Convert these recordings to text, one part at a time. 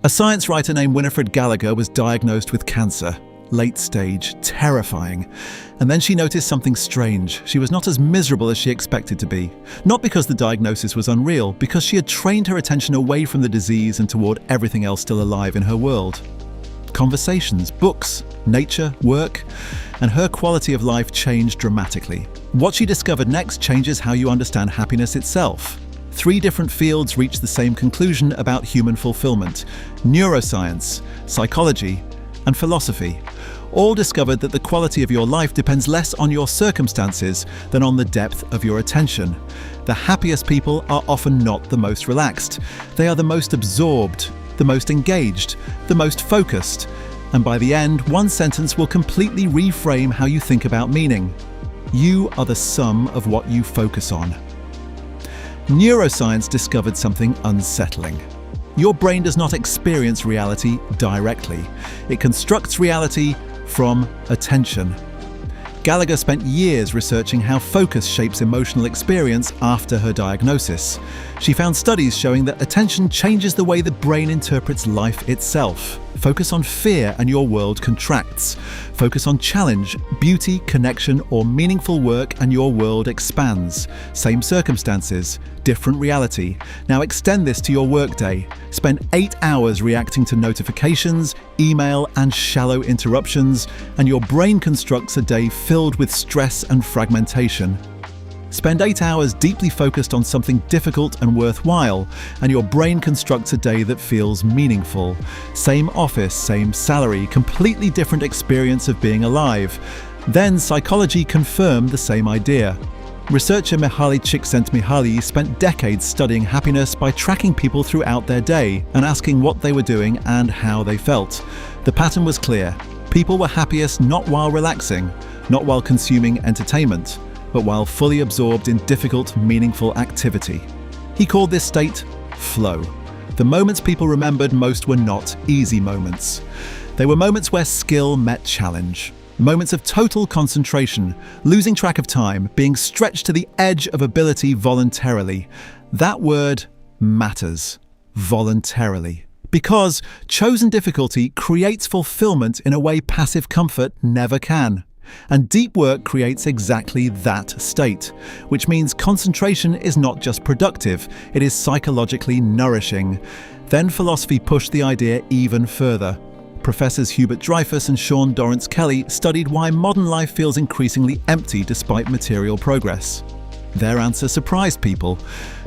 A science writer named Winifred Gallagher was diagnosed with cancer. Late stage, terrifying. And then she noticed something strange. She was not as miserable as she expected to be. Not because the diagnosis was unreal, because she had trained her attention away from the disease and toward everything else still alive in her world. Conversations, books, nature, work, and her quality of life changed dramatically. What she discovered next changes how you understand happiness itself. 3 different fields reached the same conclusion about human fulfillment: neuroscience, psychology, and philosophy. All discovered that the quality of your life depends less on your circumstances than on the depth of your attention. The happiest people are often not the most relaxed. They are the most absorbed, the most engaged, the most focused. And by the end, one sentence will completely reframe how you think about meaning. You are the sum of what you focus on. Neuroscience discovered something unsettling. Your brain does not experience reality directly. It constructs reality from attention. Gallagher spent years researching how focus shapes emotional experience after her diagnosis. She found studies showing that attention changes the way the brain interprets life itself. Focus on fear and your world contracts. Focus on challenge, beauty, connection, or meaningful work and your world expands. Same circumstances, different reality. Now extend this to your workday. Spend 8 hours reacting to notifications, email, and shallow interruptions, and your brain constructs a day filled with stress and fragmentation. Spend 8 hours deeply focused on something difficult and worthwhile, and your brain constructs a day that feels meaningful. Same office, same salary, completely different experience of being alive. Then psychology confirmed the same idea. Researcher Mihaly Csikszentmihalyi spent decades studying happiness by tracking people throughout their day and asking what they were doing and how they felt. The pattern was clear. People were happiest not while relaxing, not while consuming entertainment, but while fully absorbed in difficult, meaningful activity. He called this state flow. The moments people remembered most were not easy moments. They were moments where skill met challenge. Moments of total concentration, losing track of time, being stretched to the edge of ability voluntarily. That word matters. Voluntarily. Because chosen difficulty creates fulfillment in a way passive comfort never can. And deep work creates exactly that state, which means concentration is not just productive, it is psychologically nourishing. Then philosophy pushed the idea even further. Professors Hubert Dreyfus and Sean Dorrance Kelly studied why modern life feels increasingly empty despite material progress. Their answer surprised people: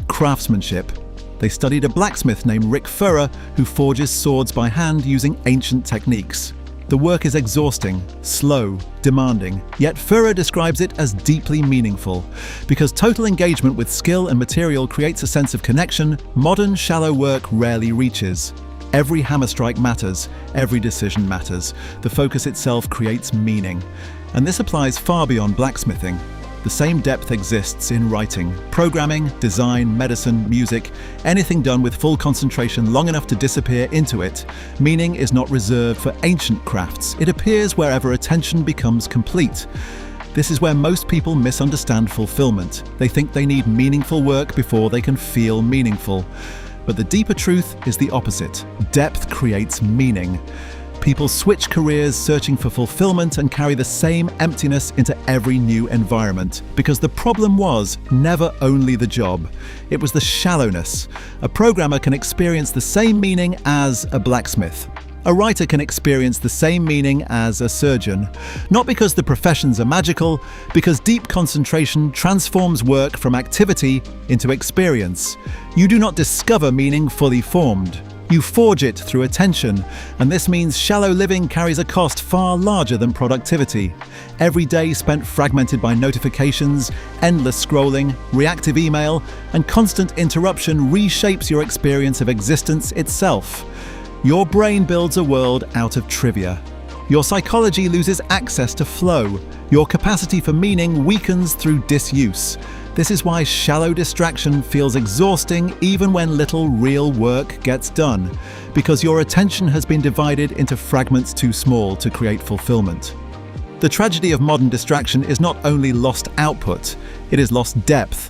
craftsmanship. They studied a blacksmith named Rick Furrer who forges swords by hand using ancient techniques. The work is exhausting, slow, demanding, yet Furrer describes it as deeply meaningful. Because total engagement with skill and material creates a sense of connection, modern shallow work rarely reaches. Every hammer strike matters, every decision matters. The focus itself creates meaning. And this applies far beyond blacksmithing. The same depth exists in writing, programming, design, medicine, music, anything done with full concentration long enough to disappear into it. Meaning is not reserved for ancient crafts. It appears wherever attention becomes complete. This is where most people misunderstand fulfillment. They think they need meaningful work before they can feel meaningful. But the deeper truth is the opposite. Depth creates meaning. People switch careers searching for fulfillment and carry the same emptiness into every new environment. Because the problem was never only the job. It was the shallowness. A programmer can experience the same meaning as a blacksmith. A writer can experience the same meaning as a surgeon. Not because the professions are magical, because deep concentration transforms work from activity into experience. You do not discover meaning fully formed. You forge it through attention, and this means shallow living carries a cost far larger than productivity. Every day spent fragmented by notifications, endless scrolling, reactive email, and constant interruption reshapes your experience of existence itself. Your brain builds a world out of trivia. Your psychology loses access to flow. Your capacity for meaning weakens through disuse. This is why shallow distraction feels exhausting even when little real work gets done, because your attention has been divided into fragments too small to create fulfillment. The tragedy of modern distraction is not only lost output, it is lost depth.